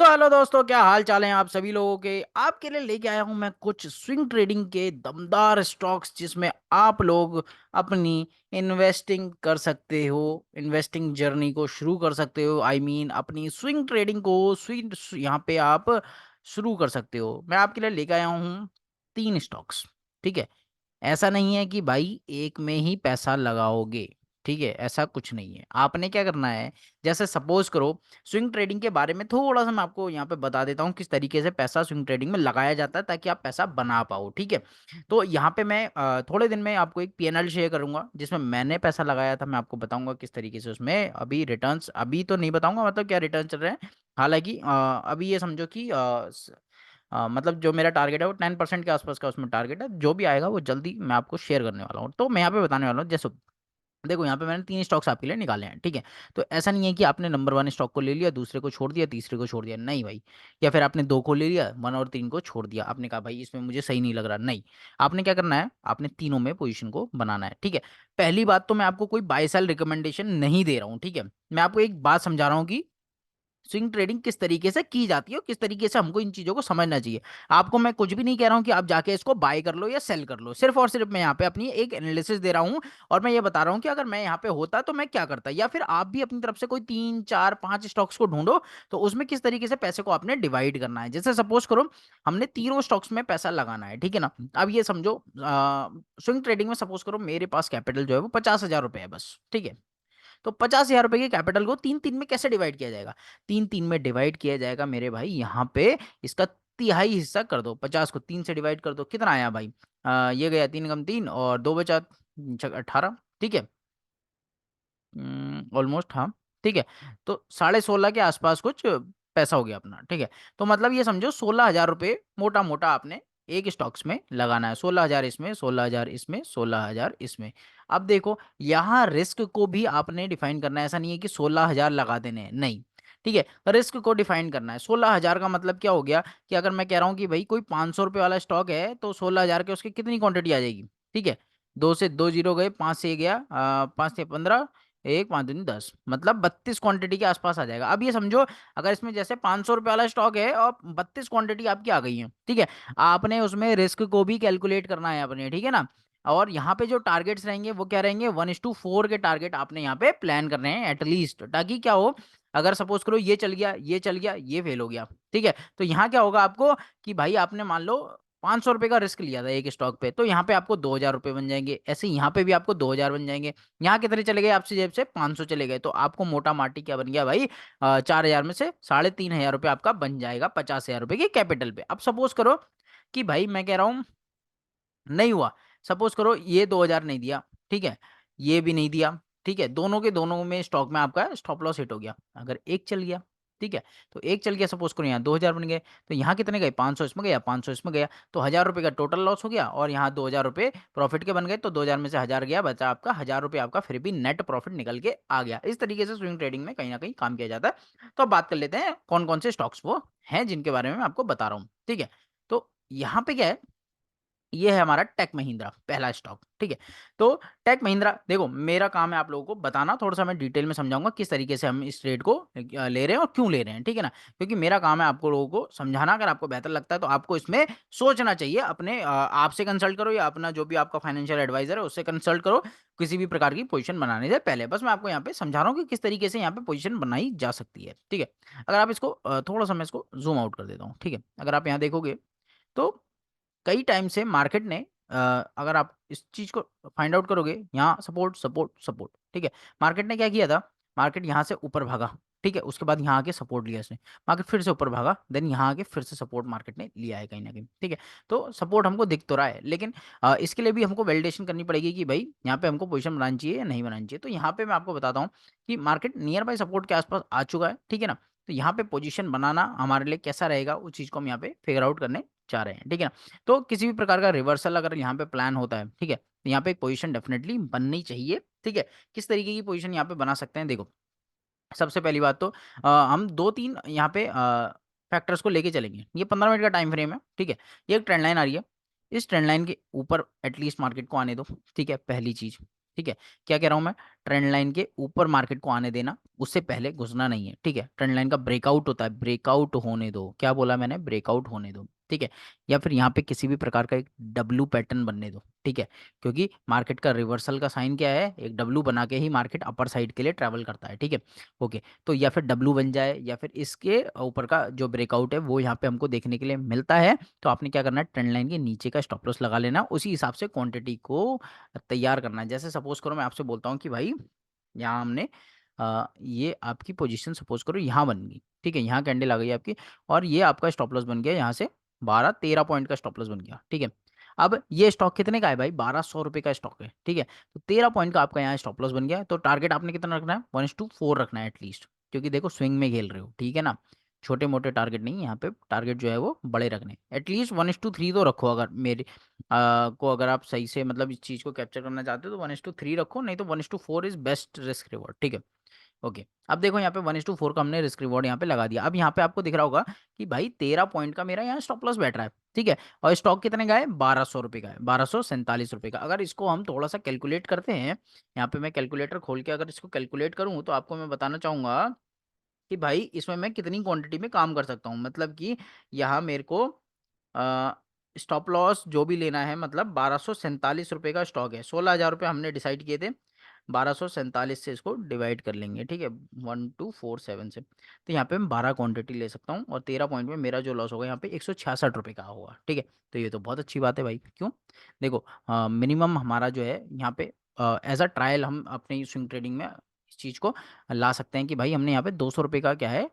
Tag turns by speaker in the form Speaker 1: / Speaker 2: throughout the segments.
Speaker 1: तो हेलो दोस्तों, क्या हाल चाल हैं आप सभी लोगों के। आपके लिए लेके आया हूं मैं कुछ स्विंग ट्रेडिंग के दमदार स्टॉक्स जिसमें आप लोग अपनी इन्वेस्टिंग कर सकते हो, इन्वेस्टिंग जर्नी को शुरू कर सकते हो। अपनी स्विंग ट्रेडिंग को स्विंग यहाँ पे आप शुरू कर सकते हो। मैं आपके लिए लेके आया हूँ 3 स्टॉक्स। ठीक है, ऐसा नहीं है कि भाई एक में ही पैसा लगाओगे। ठीक है, ऐसा कुछ नहीं है। आपने क्या करना है, जैसे सपोज करो, स्विंग ट्रेडिंग के बारे में थोड़ा सा मैं आपको यहाँ पे बता देता हूँ किस तरीके से पैसा स्विंग ट्रेडिंग में लगाया जाता है ताकि आप पैसा बना पाओ। ठीक है, तो यहाँ पे मैं थोड़े दिन में आपको एक पीएनएल शेयर करूंगा जिसमें मैंने पैसा लगाया था। मैं आपको बताऊंगा किस तरीके से उसमें अभी रिटर्न्स, अभी तो नहीं बताऊंगा मतलब क्या रिटर्न चल रहे हैं। हालांकि अभी ये समझो कि मतलब जो मेरा टारगेट है वो 10% के आसपास का उसमें टारगेट है। जो भी आएगा वो जल्दी मैं आपको शेयर करने वाला हूँ। तो मैं यहाँ पे बताने वाला हूँ, जैसे देखो यहाँ पे मैंने 3 स्टॉक्स आपके लिए निकाले हैं। ठीक है, तो ऐसा नहीं है कि आपने नंबर 1 स्टॉक को ले लिया, दूसरे को छोड़ दिया, तीसरे को छोड़ दिया, नहीं भाई। या फिर आपने 2 को ले लिया, 1 और 3 को छोड़ दिया, आपने कहा भाई इसमें मुझे सही नहीं लग रहा। नहीं, आपने क्या करना है, आपने तीनों में पोजीशन को बनाना है। ठीक है, पहली बात तो मैं आपको कोई बाय सेल रिकमेंडेशन नहीं दे रहा हूँ। ठीक है, मैं आपको एक बात समझा रहा हूँ कि स्विंग ट्रेडिंग किस तरीके से की जाती है और किस तरीके से हमको इन चीजों को समझना चाहिए। आपको मैं कुछ भी नहीं कह रहा हूं कि आप जाके इसको बाय कर लो या सेल कर लो। सिर्फ और सिर्फ मैं यहाँ पे अपनी एक एनालिसिस दे रहा हूं और मैं ये बता रहा हूं कि अगर मैं यहाँ पे होता तो मैं क्या करता, या फिर आप भी अपनी तरफ से कोई 3 4 5 स्टॉक्स को ढूंढो तो उसमें किस तरीके से पैसे को आपने डिवाइड करना है। जैसे सपोज करो हमने तीनों स्टॉक्स में पैसा लगाना है। ठीक है ना, अब ये समझो स्विंग ट्रेडिंग में सपोज करो मेरे पास कैपिटल जो है वो 50,000 रुपए है बस। ठीक है, तो 50,000 रुपए के कैपिटल को तीन तीन में कैसे डिवाइड किया जाएगा, तीन तीन में डिवाइड किया जाएगा मेरे भाई। यहाँ पे इसका तिहाई हिस्सा कर दो, 50 को 3 से डिवाइड कर दो, कितना आया भाई, ये गया 3 कम 3 और 2 बचा 18। ठीक है, ऑलमोस्ट हाँ। ठीक है, तो 16.5 के आसपास कुछ पैसा हो गया अपना। ठीक है, तो मतलब ये समझो 16,000 रुपये मोटा मोटा आपने एक स्टॉक्स में लगाना है। 16,000 इसमें, 16,000 इसमें, 16,000 इसमें। अब देखो यहाँ रिस्क को भी आपने डिफाइन करना है। ऐसा नहीं है कि 16,000 लगा देने हैं, नहीं। ठीक है, रिस्क को डिफाइन करना है। 16,000 का मतलब क्या हो गया कि अगर मैं कह रहा हूँ कि भाई कोई 500 रुपये वाला स्टॉक है तो 16,000 के उसकी कितनी क्वांटिटी आ जाएगी। ठीक है, 2 से 2 जीरो गए, 5 से ये गया, 5 से 15, 1 5 दूनी 10, मतलब 32 क्वांटिटी के आसपास आ जाएगा। अब ये समझो अगर इसमें जैसे 500 रुपये वाला स्टॉक है और 32 क्वांटिटी आपकी आ गई है। ठीक है, आपने उसमें रिस्क को भी कैलकुलेट करना है अपने। ठीक है ना, और यहाँ पे जो टारगेट्स रहेंगे वो क्या रहेंगे, 1:4 के टारगेट आपने यहाँ पे प्लान करने हैं एटलीस्ट, ताकि क्या हो, अगर सपोज करो ये चल गया, ये चल गया, ये फेल हो गया। ठीक है, तो यहाँ क्या होगा आपको कि भाई आपने मान लो 500 रुपए का रिस्क लिया था एक स्टॉक पे, तो यहाँ पे आपको 2,000 रुपये बन जाएंगे। ऐसे यहाँ पे भी आपको 2,000 बन जाएंगे। यहाँ कितने चले गए आपसे जेब से, 500 चले गए, तो आपको मोटा माटी क्या बन गया भाई, 4,000 में से 3,500 रुपये आपका बन जाएगा 50,000 रुपये की कैपिटल पे। अब सपोज करो कि भाई मैं कह रहा हूँ नहीं हुआ, सपोज करो ये 2,000 नहीं दिया। ठीक है, ये भी नहीं दिया। ठीक है, दोनों के दोनों में स्टॉक में आपका स्टॉप लॉस हिट हो गया। अगर एक चल गया, ठीक है, तो एक चल गया, सपोज करो यहाँ 2,000 बन गए, तो यहाँ कितने गए, 500 इसमें गया, 500 इसमें गया, तो 1,000 रुपये का टोटल लॉस हो गया और यहाँ 2,000 रुपये प्रॉफिट के बन गए। तो 2,000 में से 1,000 गया, बचा आपका 1,000 रुपये, आपका फिर भी नेट प्रॉफिट निकल के आ गया। इस तरीके से स्विंग ट्रेडिंग में कहीं ना कहीं काम किया जाता है। तो अब बात कर लेते हैं कौन कौन से स्टॉक्स वो हैं जिनके बारे में मैं आपको बता रहा हूँ। ठीक है, तो यहाँ पे क्या है, ये है हमारा टेक महिंद्रा पहला स्टॉक। ठीक है, तो टेक महिंद्रा देखो मेरा काम है आप लोगों को बताना, थोड़ा सा मैं डिटेल में समझाऊंगा किस तरीके से हम इस ट्रेड को ले रहे हैं और क्यों ले रहे हैं। ठीक है ना, क्योंकि मेरा काम है आपको लोगों को समझाना। अगर आपको बेहतर लगता है तो आपको इसमें सोचना चाहिए। अपने आपसे कंसल्ट करो या अपना जो भी आपका फाइनेंशियल एडवाइजर है उससे कंसल्ट करो किसी भी प्रकार की पोजीशन बनाने से पहले। बस मैं आपको यहाँ पे समझा रहा हूँ कि किस तरीके से यहाँ पे पोजीशन बनाई जा सकती है। ठीक है, अगर आप इसको थोड़ा सा मैं इसको जूम आउट कर देता हूँ। ठीक है, अगर आप यहाँ देखोगे तो कई टाइम से मार्केट ने अगर आप इस चीज को फाइंड आउट करोगे, यहाँ सपोर्ट सपोर्ट सपोर्ट। ठीक है, मार्केट ने क्या किया था, मार्केट यहाँ से ऊपर भागा। ठीक है, उसके बाद यहाँ आके सपोर्ट लिया इसने, मार्केट फिर से ऊपर भागा, देन यहाँ आके फिर से सपोर्ट मार्केट ने लिया है कहीं ना कहीं। ठीक है, तो सपोर्ट हमको दिख तो रहा है, लेकिन इसके लिए भी हमको वैलिडेशन करनी पड़ेगी कि भाई यहाँ पे हमको पोजीशन बनानी चाहिए या नहीं बनानी चाहिए। तो यहाँ पे मैं आपको बताता हूँ कि मार्केट नियर बाय सपोर्ट के आसपास आ चुका है। ठीक है ना, तो यहाँ पे पोजीशन बनाना हमारे लिए कैसा रहेगा उस चीज को हम यहाँ पे फिगर आउट करने चाह रहे हैं। ठीक है ना, तो किसी भी प्रकार का रिवर्सल अगर यहाँ पे प्लान होता है, ठीक है, तो यहाँ पे एक पोजीशन डेफिनेटली बननी चाहिए। ठीक है, किस तरीके की पोजीशन यहाँ पे बना सकते हैं, देखो सबसे पहली बात तो हम 2 3 यहाँ पे फैक्टर्स को लेके चलेंगे। ये 15 मिनट का टाइम फ्रेम है। ठीक है, ये एक ट्रेंड लाइन आ रही है, इस ट्रेंड लाइन के ऊपर एटलीस्ट मार्केट को आने दो। ठीक है, पहली चीज। ठीक है, क्या कह रहा हूं मैं, ट्रेंड लाइन के ऊपर मार्केट को आने देना, उससे पहले घुसना नहीं है। ठीक है, ट्रेंड लाइन का ब्रेकआउट होता है, ब्रेकआउट होने दो, क्या बोला मैंने, ब्रेकआउट होने दो। ठीक है, या फिर यहाँ पे किसी भी प्रकार का एक डब्लू पैटर्न बनने दो। ठीक है, क्योंकि मार्केट का रिवर्सल का साइन क्या है, एक डब्लू बना के ही मार्केट अपर साइड के लिए ट्रैवल करता है। ठीक है, ओके, तो या फिर डब्लू बन जाए या फिर इसके ऊपर का जो ब्रेकआउट है वो यहाँ पे हमको देखने के लिए मिलता है, तो आपने क्या करना है, ट्रेंड लाइन के नीचे का स्टॉप लॉस लगा लेना, उसी हिसाब से क्वांटिटी को तैयार करना है। जैसे सपोज करो मैं आपसे बोलता हूँ कि भाई यहाँ हमने ये आपकी पोजीशन सपोज करो यहाँ बन गई। ठीक है, यहाँ कैंडल आ गई आपकी, और ये आपका स्टॉप लॉस बन गया यहाँ से 12-13 पॉइंट का स्टॉप लॉस बन गया। ठीक है, अब ये स्टॉक कितने का है भाई, 1200 रुपये का स्टॉक है। ठीक है, तो 13 पॉइंट का आपका यहाँ स्टॉप लॉस बन गया, तो टारगेट आपने कितना रखना है, 1:4 रखना है एटलीस्ट, क्योंकि देखो स्विंग में खेल रहे हो। ठीक है ना, छोटे मोटे टारगेट नहीं, यहाँ पे टारगेट जो है वो बड़े रखने, एटलीस्ट 1:3 तो रखो। अगर मेरे अगर आप सही से मतलब इस चीज़ को कैप्चर करना चाहते हो तो 1:3 रखो, नहीं तो 1:4 इज बेस्ट रिस्क रिवॉर्ड। ठीक है, ओके, अब देखो यहाँ पे 1:4 का हमने रिस्क रिवॉर्ड यहाँ पे लगा दिया। अब यहाँ पे आपको दिख रहा होगा कि भाई 13 पॉइंट का मेरा यहाँ स्टॉप लॉस बैठ रहा है। ठीक है, और स्टॉक कितने का है, 1200 रुपये का है, 1247 रुपये का। अगर इसको हम थोड़ा सा कैलकुलेट करते हैं, यहाँ पे मैं कैलकुलेटर खोल के अगर इसको कैलकुलेट करूँ तो आपको मैं बताना चाहूंगा कि भाई इसमें मैं कितनी क्वांटिटी में काम कर सकता हूँ। मतलब कि यहाँ मेरे को स्टॉप लॉस जो भी लेना है, मतलब 1247 रुपये का स्टॉक है, 16,000 रुपये हमने डिसाइड किए थे, 1247 से इसको डिवाइड कर लेंगे। ठीक है, 1247 से, तो यहाँ पे मैं 12 क्वांटिटी ले सकता हूँ, और 13 पॉइंट में मेरा जो लॉस होगा यहाँ पे 166 रुपये का होगा। ठीक है, तो ये तो बहुत अच्छी बात है भाई। क्यों, देखो मिनिमम हमारा जो है यहाँ पे एज अ ट्रायल हम अपने स्विंग ट्रेडिंग में इस चीज़ को ला सकते हैं कि भाई हमने यहाँ पे 200 रुपये का क्या है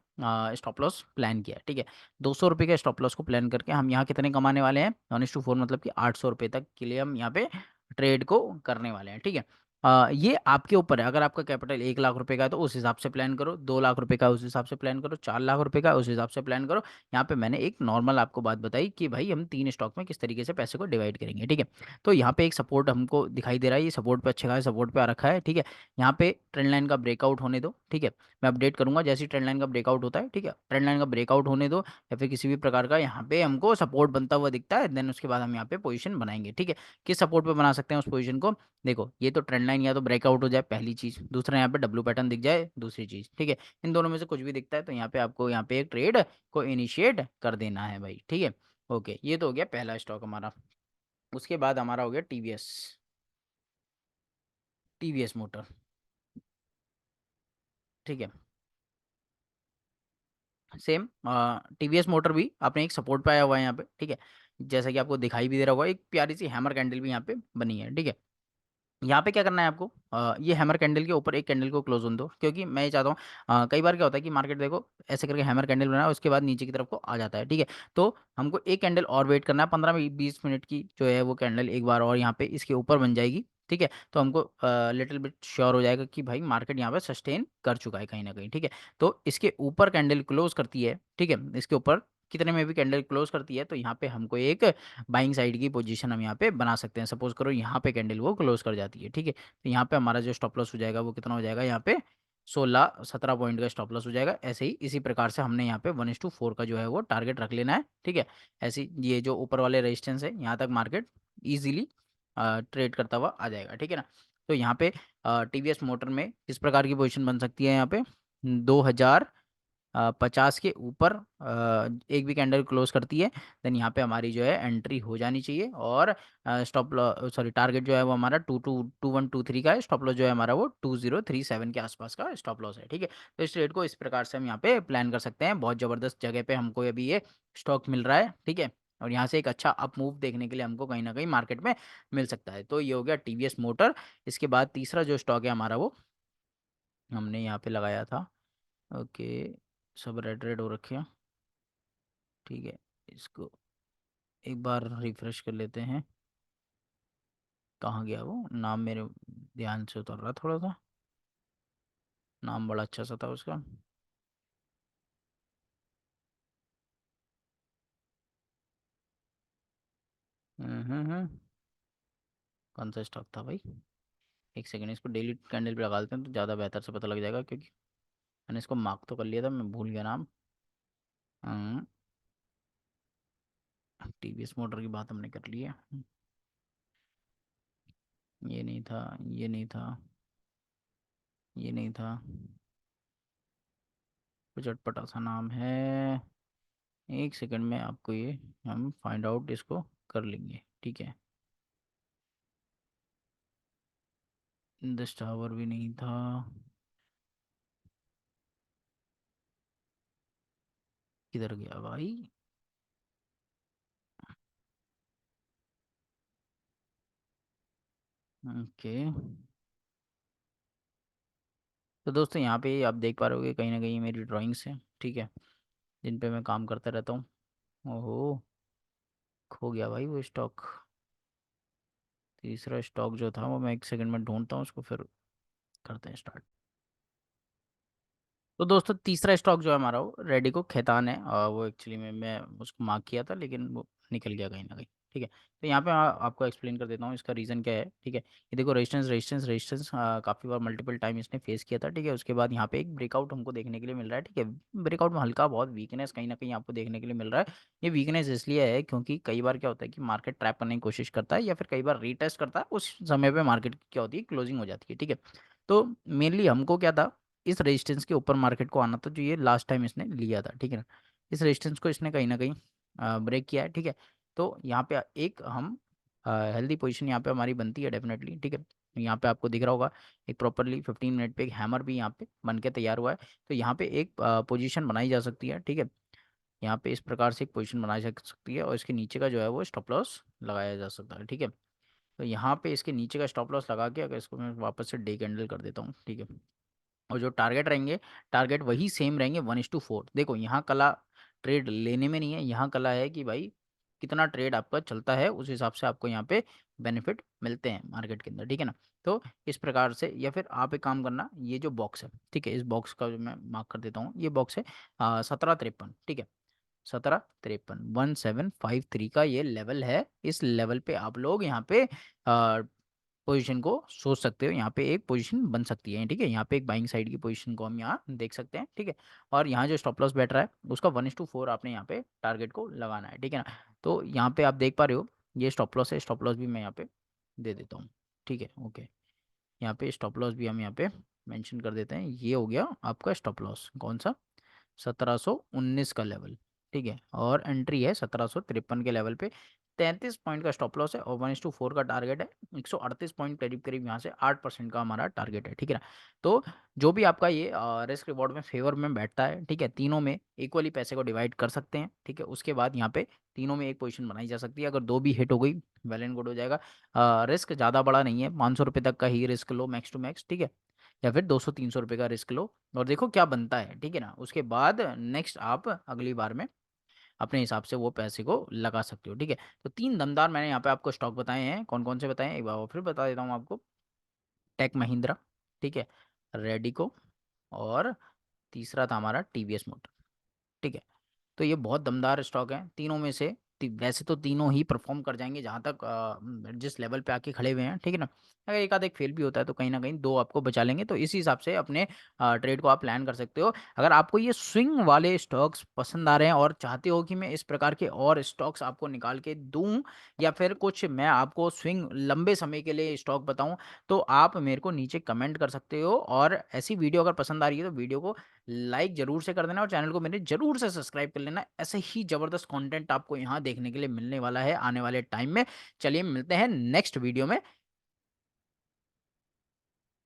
Speaker 1: स्टॉप लॉस प्लान किया है। ठीक है, 200 रुपये के स्टॉप लॉस को प्लान करके हम यहाँ कितने कमाने वाले हैं, 1:4 मतलब कि 800 रुपये तक के लिए हम यहाँ पे ट्रेड को करने वाले हैं। ठीक है, ये आपके ऊपर है, अगर आपका कैपिटल 1 लाख रुपए का है तो उस हिसाब से प्लान करो, 2 लाख रुपए का उस हिसाब से प्लान करो, 4 लाख रुपए का उस हिसाब से प्लान करो। यहाँ पे मैंने एक नॉर्मल आपको बात बताई कि भाई हम 3 स्टॉक में किस तरीके से पैसे को डिवाइड करेंगे। ठीक है, तो यहाँ पे एक सपोर्ट हमको दिखाई दे रहा है, ये सपोर्ट पे अच्छे खासे सपोर्ट पे आ रखा है। ठीक है, यहाँ पे ट्रेंड लाइन का ब्रेकआउट होने दो। ठीक है, मैं अपडेट करूंगा जैसे ही ट्रेंड लाइन का ब्रेकआउट होता है। ठीक है, ट्रेंड लाइन का ब्रेकआउट होने दो, या फिर किसी भी प्रकार का यहाँ पे हमको सपोर्ट बनता हुआ दिखता है, देन उसके बाद हम यहाँ पे पोजीशन बनाएंगे। ठीक है, किस सपोर्ट पे बना सकते हैं उस पोजीशन को, देखो ये तो ट्रेंड लाइन या तो ब्रेकआउट हो जाए पहली चीज, दूसरा यहाँ पे डब्ल्यू पैटर्न दिख जाए दूसरी चीज। ठीक है, इन दोनों में से कुछ भी दिखता है तो यहाँ पे आपको यहाँ पे एक ट्रेड को इनिशिएट कर देना है भाई। ठीक है, ओके, ये तो हो गया पहला स्टॉक हमारा। उसके बाद हमारा हो गया टीवीएस, टीवीएस मोटर। ठीक है, सेम टीवीएस मोटर भी आपने एक सपोर्ट पे आया हुआ है यहाँ पे। ठीक है, जैसा कि आपको दिखाई भी दे रहा होगा, एक प्यारी सी हैमर कैंडल भी यहाँ पे बनी है। ठीक है, यहाँ पे क्या करना है आपको, ये हैमर कैंडल के ऊपर एक कैंडल को क्लोज होने दो, क्योंकि मैं ये चाहता हूँ कई बार क्या होता है कि मार्केट देखो ऐसे करके हैमर कैंडल बनाया उसके बाद नीचे की तरफ को आ जाता है। ठीक है, तो हमको एक कैंडल और वेट करना है, 15-20 मिनट की जो है वो कैंडल एक बार और यहाँ पे इसके ऊपर बन जाएगी। ठीक है, तो हमको लिटिल बिट श्योर हो जाएगा कि भाई मार्केट यहाँ पे सस्टेन कर चुका है कहीं ना कहीं। ठीक है, तो इसके ऊपर कैंडल क्लोज करती है। ठीक है, इसके ऊपर कितने में भी कैंडल क्लोज करती है तो यहाँ पे हमको एक बाइंग साइड की पोजीशन हम यहाँ पे बना सकते हैं। सपोज करो यहाँ पे कैंडल वो क्लोज कर जाती है। ठीक है, तो यहाँ पे हमारा जो स्टॉप लॉस हो जाएगा वो कितना हो जाएगा, यहाँ पे 16-17 पॉइंट का स्टॉप लॉस हो जाएगा। ऐसे ही इसी प्रकार से हमने यहाँ पे 1:4 का जो है वो टारगेट रख लेना है। ठीक है, ऐसे ये जो ऊपर वाले रेजिस्टेंस है यहाँ तक मार्केट इजीली ट्रेड करता हुआ आ जाएगा। ठीक है ना, तो यहाँ पे टीवीएस मोटर में किस प्रकार की पोजीशन बन सकती है, यहाँ पे 2050 के ऊपर एक भी कैंडल क्लोज करती है, देन यहाँ पे हमारी जो है एंट्री हो जानी चाहिए। और स्टॉप लॉस सॉरी टारगेट जो है वो हमारा 2123 का है, स्टॉप लॉस जो है हमारा वो 2037 के आसपास का स्टॉप लॉस है। ठीक है, तो इस ट्रेड को इस प्रकार से हम यहाँ पे प्लान कर सकते हैं। बहुत ज़बरदस्त जगह पे हमको अभी ये स्टॉक मिल रहा है। ठीक है, और यहाँ से एक अच्छा अप मूव देखने के लिए हमको कहीं ना कहीं मार्केट में मिल सकता है। तो ये हो गया टीवीएस मोटर। इसके बाद तीसरा जो स्टॉक है हमारा वो हमने यहाँ पे लगाया था। ओके, सब रेड रेड हो रखे हैं। ठीक है, इसको एक बार रिफ्रेश कर लेते हैं, कहाँ गया वो नाम, मेरे ध्यान से उतर रहा थोड़ा सा, नाम बड़ा अच्छा सा था उसका। हम्म, कौन सा स्टॉक था भाई, एक सेकंड, इसको डेली कैंडल पे लगा देते हैं तो ज़्यादा बेहतर से पता लग जाएगा, क्योंकि मैंने इसको मार्क तो कर लिया था, मैं भूल गया नाम। टीवीएस मोटर की बात हमने कर ली है। ये नहीं था, ये नहीं था, ये नहीं था। कुछ अटपटा सा नाम है। एक सेकंड में आपको ये हम फाइंड आउट इसको कर लेंगे, ठीक है। दिस टावर भी नहीं था। किधर गया भाई? ओके। तो दोस्तों यहाँ पे आप देख पा रहे होगे कहीं ना कहीं मेरी ड्राइंग्स हैं, ठीक है, जिन पे मैं काम करता रहता हूँ। ओहो, खो गया भाई वो स्टॉक। तीसरा स्टॉक जो था वो मैं एक सेकंड में ढूंढता हूँ उसको, फिर करते हैं स्टार्ट। तो दोस्तों तीसरा स्टॉक जो है हमारा वो रेडिको खैतान है, और वो एक्चुअली में मैं उसको मार्क किया था लेकिन वो निकल गया कहीं ना कहीं, ठीक है। तो यहाँ पे मैं आपको एक्सप्लेन कर देता हूँ इसका रीज़न क्या है, ठीक है। ये देखो रेजिस्टेंस रेजिस्टेंस रेजिस्टेंस काफ़ी बार मल्टीपल टाइम इसने फेस किया था, ठीक है। उसके बाद यहाँ पे एक ब्रेकआउट हमको देखने के लिए मिल रहा है, ठीक है। ब्रेकआउट में हल्का बहुत वीकनेस कहीं ना कहीं आपको देखने के लिए मिल रहा है। ये वीकनेस इसलिए है क्योंकि कई बार क्या होता है कि मार्केट ट्रैप करने की कोशिश करता है या फिर कई बार रीटेस्ट करता है, उस समय पे मार्केट क्या होती है, क्लोजिंग हो जाती है, ठीक है। तो मेनली हमको क्या था, इस रेजिस्टेंस के ऊपर मार्केट को आना था जो ये लास्ट टाइम इसने लिया था, ठीक है ना। इस रेजिस्टेंस को इसने कहीं ना कहीं ब्रेक किया है, ठीक है। तो यहाँ पे एक हम हेल्दी पोजीशन यहाँ पे हमारी बनती है डेफिनेटली, ठीक है। यहाँ पे आपको दिख रहा होगा एक प्रॉपरली 15 मिनट पे एक हैमर भी यहाँ पे बन के तैयार हुआ है। तो यहाँ पे एक पोजीशन बनाई जा सकती है, ठीक है। यहाँ पे इस प्रकार से एक पोजीशन बनाई जा सकती है और इसके नीचे का जो है वो स्टॉप लॉस लगाया जा सकता है, ठीक है। तो यहाँ पे इसके नीचे का स्टॉप लॉस लगा के अगर इसको मैं वापस से डे कैंडल कर देता हूँ, ठीक है। और जो टारगेट रहेंगे, टारगेट वही सेम रहेंगे 1:4। देखो यहाँ कला ट्रेड लेने में नहीं है, यहाँ कला है कि भाई कितना ट्रेड आपका चलता है, उस हिसाब से आपको यहाँ पे बेनिफिट मिलते हैं मार्केट के अंदर, ठीक है ना। तो इस प्रकार से, या फिर आप एक काम करना, ये जो बॉक्स है, ठीक है, इस बॉक्स का जो मैं मार्क कर देता हूँ, ये बॉक्स है 1753, ठीक है। 1753 1753 का ये लेवल है। इस लेवल पे आप लोग यहाँ पे पोजीशन को सोच सकते हो, यहाँ पे एक पोजीशन बन सकती है, ठीक है। यहाँ पे एक बाइंग साइड की पोजीशन को हम यहाँ देख सकते हैं, ठीक है। और यहाँ जो स्टॉप लॉस बैठ रहा है उसका 1:4 आपने यहाँ पे टारगेट को लगाना है, ठीक है ना। तो यहाँ पे आप देख पा रहे हो ये स्टॉप लॉस है, स्टॉप लॉस भी मैं यहाँ पे दे देता हूँ, ठीक है, ओके। यहाँ पे स्टॉप लॉस भी हम यहाँ पे मेंशन कर देते हैं। ये हो गया आपका स्टॉप लॉस, कौन सा, 1719 का लेवल, ठीक है। और एंट्री है 1753 के लेवल पे। 33 पॉइंट का स्टॉप लॉस है और 1:4 का टारगेट है। 138 पॉइंट करीब करीब यहाँ से 8% का हमारा टारगेट है, ठीक है ना। तो जो भी आपका ये रिस्क रिवॉर्ड में फेवर में बैठता है, ठीक है, तीनों में इक्वली पैसे को डिवाइड कर सकते हैं, ठीक है। उसके बाद यहाँ पे तीनों में एक पोजीशन बनाई जा सकती है। अगर दो भी हिट हो गई, वेल एंड गुड हो जाएगा। रिस्क ज़्यादा बड़ा नहीं है, 500 रुपये तक का ही रिस्क लो मैक्स टू मैक्स, ठीक है। या फिर 200-300 रुपये का रिस्क लो और देखो क्या बनता है, ठीक है ना। उसके बाद नेक्स्ट आप अगली बार में अपने हिसाब से वो पैसे को लगा सकते हो, ठीक है। तो तीन दमदार मैंने यहाँ पे आपको स्टॉक बताए हैं, कौन कौन से बताए हैं एक बार और फिर बता देता हूँ आपको। टेक महिंद्रा, ठीक है, रेडिको, और तीसरा था हमारा टीवीएस मोटर, ठीक है। तो ये बहुत दमदार स्टॉक है तीनों में से। वैसे तो तीनों ही परफॉर्म कर जाएंगे जहाँ तक जिस लेवल पे आके खड़े हुए हैं, ठीक है ना। अगर एक आध एक फेल भी होता है तो कहीं ना कहीं दो आपको बचा लेंगे। तो इसी हिसाब से अपने ट्रेड को आप प्लान कर सकते हो। अगर आपको ये स्विंग वाले स्टॉक्स पसंद आ रहे हैं और चाहते हो कि मैं इस प्रकार के और स्टॉक्स आपको निकाल के दूं, या फिर कुछ मैं आपको स्विंग लंबे समय के लिए स्टॉक बताऊं, तो आप मेरे को नीचे कमेंट कर सकते हो। और ऐसी वीडियो अगर पसंद आ रही है तो वीडियो को लाइक जरूर से कर देना और चैनल को मेरे जरूर से सब्सक्राइब कर लेना। ऐसे ही जबरदस्त कंटेंट आपको यहाँ देखने के लिए मिलने वाला है आने वाले टाइम में। चलिए मिलते हैं नेक्स्ट वीडियो में।